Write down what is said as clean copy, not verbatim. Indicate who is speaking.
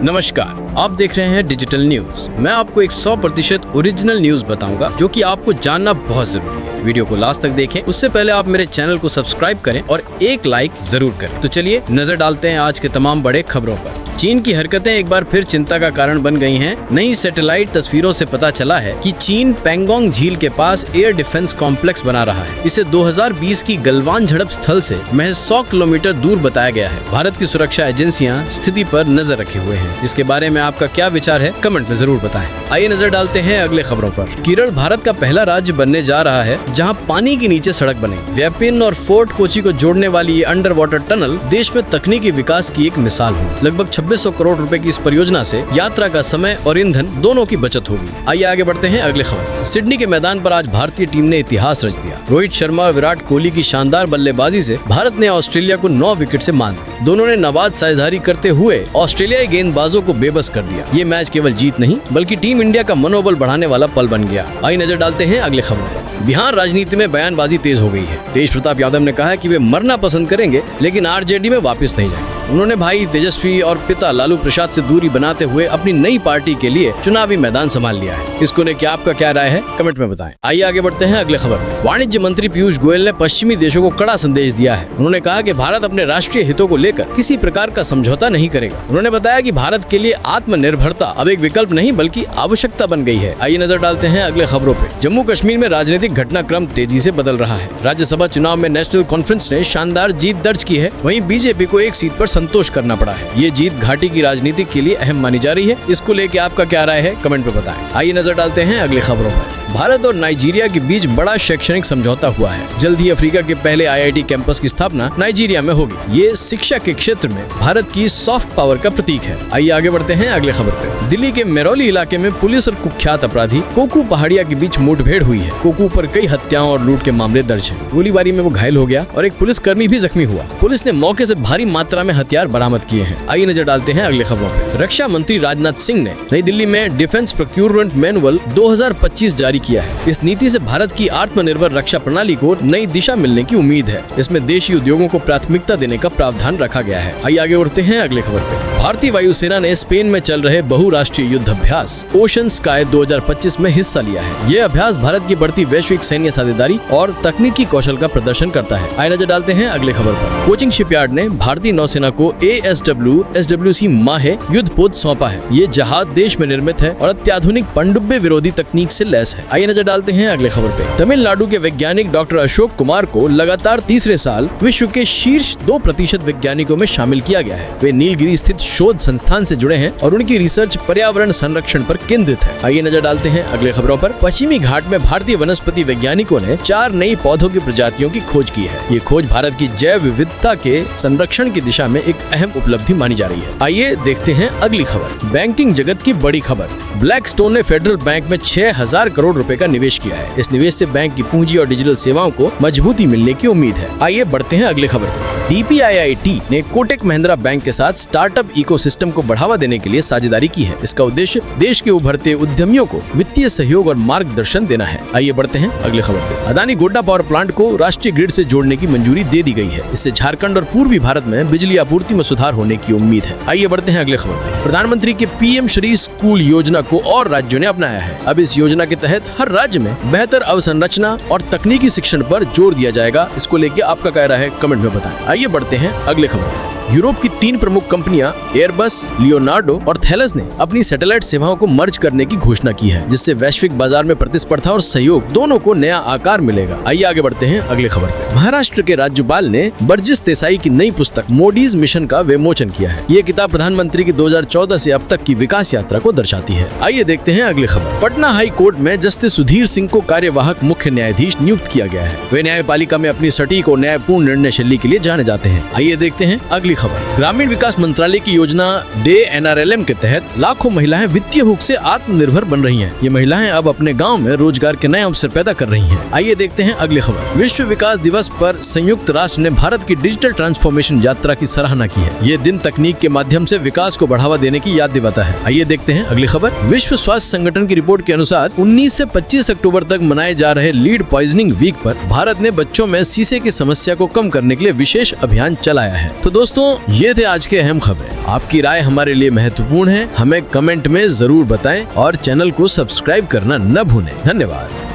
Speaker 1: नमस्कार, आप देख रहे हैं डिजिटल न्यूज। मैं आपको एक 100% ओरिजिनल न्यूज बताऊंगा जो कि आपको जानना बहुत जरूरी है। वीडियो को लास्ट तक देखें। उससे पहले आप मेरे चैनल को सब्सक्राइब करें और एक लाइक जरूर करें। तो चलिए नजर डालते हैं आज के तमाम बड़े खबरों पर। चीन की हरकतें एक बार फिर चिंता का कारण बन गई हैं। नई सैटेलाइट तस्वीरों से पता चला है कि चीन पेंगोंग झील के पास एयर डिफेंस कॉम्प्लेक्स बना रहा है। इसे 2020 की गलवान झड़प स्थल से महज 100 किलोमीटर दूर बताया गया है। भारत की सुरक्षा एजेंसियां स्थिति पर नजर रखे हुए हैं। इसके बारे में आपका क्या विचार है, कमेंट में जरूर बताएं। आइए नजर डालते हैं अगले खबरों पर। केरल भारत का पहला राज्य बनने जा रहा है जहां पानी के नीचे सड़क बनेगी। व्यापिन और फोर्ट कोची को जोड़ने वाली ये अंडर वाटर टनल देश में तकनीकी विकास की एक मिसाल होगी। लगभग 2600 करोड़ रुपए की इस परियोजना से यात्रा का समय और ईंधन दोनों की बचत होगी। आइए आगे बढ़ते हैं अगले खबर। सिडनी के मैदान पर आज भारतीय टीम ने इतिहास रच दिया। रोहित शर्मा और विराट कोहली की शानदार बल्लेबाजी से भारत ने ऑस्ट्रेलिया को 9 विकेट से मात दी। दोनों ने नाबाद साझेदारी करते हुए ऑस्ट्रेलियाई गेंदबाजों को बेबस कर दिया। ये मैच केवल जीत नहीं बल्कि टीम इंडिया का मनोबल बढ़ाने वाला पल बन गया। आइए नजर डालते हैं अगले खबर पर। बिहार राजनीति में बयानबाजी तेज हो गई है। तेज प्रताप यादव ने कहा है कि वे मरना पसंद करेंगे लेकिन आरजेडी में वापस नहीं जाएंगे। उन्होंने भाई तेजस्वी और पिता लालू प्रसाद से दूरी बनाते हुए अपनी नई पार्टी के लिए चुनावी मैदान संभाल लिया है। इसको लेकर आपका क्या राय है, कमेंट में बताएं। आइए आगे बढ़ते हैं अगले खबर में। वाणिज्य मंत्री पीयूष गोयल ने पश्चिमी देशों को कड़ा संदेश दिया है। उन्होंने कहा कि भारत अपने राष्ट्रीय हितों को लेकर किसी प्रकार का समझौता नहीं करेगा। उन्होंने बताया कि भारत के लिए आत्मनिर्भरता अब एक विकल्प नहीं बल्कि आवश्यकता बन गई है। आइए नजर डालते हैं अगले खबरों पे। जम्मू कश्मीर में राजनीतिक घटनाक्रम तेजी से बदल रहा है। राज्यसभा चुनाव में नेशनल कॉन्फ्रेंस ने शानदार जीत दर्ज की है। वहीं बीजेपी को एक सीट पर संतोष करना पड़ा है। ये जीत घाटी की राजनीति के लिए अहम मानी जा रही है। इसको लेके आपका क्या राय है, कमेंट में बताएं। आइए नजर डालते हैं अगले खबरों पर। भारत और नाइजीरिया के बीच बड़ा शैक्षणिक समझौता हुआ है। जल्द ही अफ्रीका के पहले IIT कैंपस की स्थापना नाइजीरिया में होगी। ये शिक्षा के क्षेत्र में भारत की सॉफ्ट पावर का प्रतीक है। आइए आगे बढ़ते हैं अगले खबर पे। दिल्ली के मेरौली इलाके में पुलिस और कुख्यात अपराधी कोकू पहाड़िया के बीच मुठभेड़ हुई है। कोकू पर कई हत्याओं और लूट के मामले दर्ज हैं। गोलीबारी में वो घायल हो गया और एक पुलिसकर्मी भी जख्मी हुआ। पुलिस ने मौके से भारी मात्रा में हथियार बरामद किए हैं। आइए नजर डालते हैं अगले खबरों पे। रक्षा मंत्री राजनाथ सिंह ने नई दिल्ली में डिफेंस प्रोक्यूरमेंट मैनुअल 2025 जारी किया है। इस नीति से भारत की आत्मनिर्भर रक्षा प्रणाली को नई दिशा मिलने की उम्मीद है। इसमें देशी उद्योगों को प्राथमिकता देने का प्रावधान रखा गया है। आइए आगे बढ़ते हैं अगले खबर पे। भारतीय वायुसेना ने स्पेन में चल रहे बहुराष्ट्रीय युद्ध अभ्यास ओशन स्काई 2025 में हिस्सा लिया है। ये अभ्यास भारत की बढ़ती वैश्विक सैन्य साझेदारी और तकनीकी कौशल का प्रदर्शन करता है। आइए नजर डालते हैं अगले खबर पर। कोचिंग शिपयार्ड ने भारतीय नौसेना को ASW/SWC माहे युद्धपोत सौंपा है। ये जहाज देश में निर्मित है और अत्याधुनिक पनडुब्बे विरोधी तकनीक से लैस है। आइए नजर डालते हैं अगले खबर पे। तमिलनाडु के वैज्ञानिक डॉक्टर अशोक कुमार को लगातार तीसरे साल विश्व के शीर्ष 2% वैज्ञानिकों में शामिल किया गया है। वे नीलगिरी स्थित शोध संस्थान से जुड़े हैं और उनकी रिसर्च पर्यावरण संरक्षण पर केंद्रित है। आइए नजर डालते हैं अगले खबरों पर। पश्चिमी घाट में भारतीय वनस्पति वैज्ञानिकों ने 4 नई पौधों की प्रजातियों की खोज की है। ये खोज भारत की जैव विविधता के संरक्षण की दिशा में एक अहम उपलब्धि मानी जा रही है। आइए देखते हैं अगली खबर। बैंकिंग जगत की बड़ी खबर। ब्लैकस्टोन ने फेडरल बैंक में 6000 करोड़ रुपए का निवेश किया है। इस निवेश से बैंक की पूंजी और डिजिटल सेवाओं को मजबूती मिलने की उम्मीद है। आइए बढ़ते हैं अगले खबर पर। DPIIT ने कोटक महिंद्रा बैंक के साथ स्टार्टअप इकोसिस्टम को बढ़ावा देने के लिए साझेदारी की है। इसका उद्देश्य देश के उभरते उद्यमियों को वित्तीय सहयोग और मार्गदर्शन देना है। आइए बढ़ते हैं अगले खबर पे। अदानी गोड्डा पावर प्लांट को राष्ट्रीय ग्रिड से जोड़ने की मंजूरी दे दी गई है। इससे झारखंड और पूर्वी भारत में बिजली आपूर्ति में सुधार होने की उम्मीद है। आइए बढ़ते हैं अगले खबर पे। प्रधानमंत्री के PM श्री स्कूल योजना को और राज्यों ने अपनाया है। अब इस योजना के तहत हर राज्य में बेहतर अवसंरचना और तकनीकी शिक्षण पर जोर दिया जाएगा। इसको लेके आपका क्या राय है, कमेंट में बताएं। आइए बढ़ते हैं अगले खबर। यूरोप की 3 प्रमुख कंपनियां एयरबस, लियोनार्डो और थैलस ने अपनी सैटेलाइट सेवाओं को मर्ज करने की घोषणा की है, जिससे वैश्विक बाजार में प्रतिस्पर्धा और सहयोग दोनों को नया आकार मिलेगा। आइए आगे बढ़ते हैं अगले खबर पे। महाराष्ट्र के राज्यपाल ने बर्जिस देसाई की नई पुस्तक मोडीज मिशन का विमोचन किया है। ये किताब प्रधानमंत्री की 2014 से अब तक की विकास यात्रा को दर्शाती है। आइए देखते हैं अगले खबर। पटना हाई कोर्ट में जस्टिस सुधीर सिंह को कार्यवाहक मुख्य न्यायाधीश नियुक्त किया गया है। वे न्यायपालिका में अपनी सटीक और न्यायपूर्ण निर्णय शैली के लिए जाने जाते हैं। आइए देखते हैं अगली खबर। ग्रामीण विकास मंत्रालय की योजना डे NRLM के तहत लाखों महिलाएं वित्तीय रूप से आत्मनिर्भर बन रही हैं। ये महिलाएं अब अपने गांव में रोजगार के नए अवसर पैदा कर रही हैं। आइए देखते हैं अगले खबर। विश्व विकास दिवस पर संयुक्त राष्ट्र ने भारत की डिजिटल ट्रांसफॉर्मेशन यात्रा की सराहना की है। ये दिन तकनीक के माध्यम से विकास को बढ़ावा देने की याद दिलाता है। आइए देखते हैं अगली खबर। विश्व स्वास्थ्य संगठन की रिपोर्ट के अनुसार 19 से 25 अक्टूबर तक मनाए जा रहे लीड पॉइजनिंग वीक पर भारत ने बच्चों में शीशे की समस्या को कम करने के लिए विशेष अभियान चलाया है। तो दोस्तों ये थे आज के अहम खबरें। आपकी राय हमारे लिए महत्वपूर्ण है, हमें कमेंट में जरूर बताएं और चैनल को सब्सक्राइब करना न भूलें। धन्यवाद।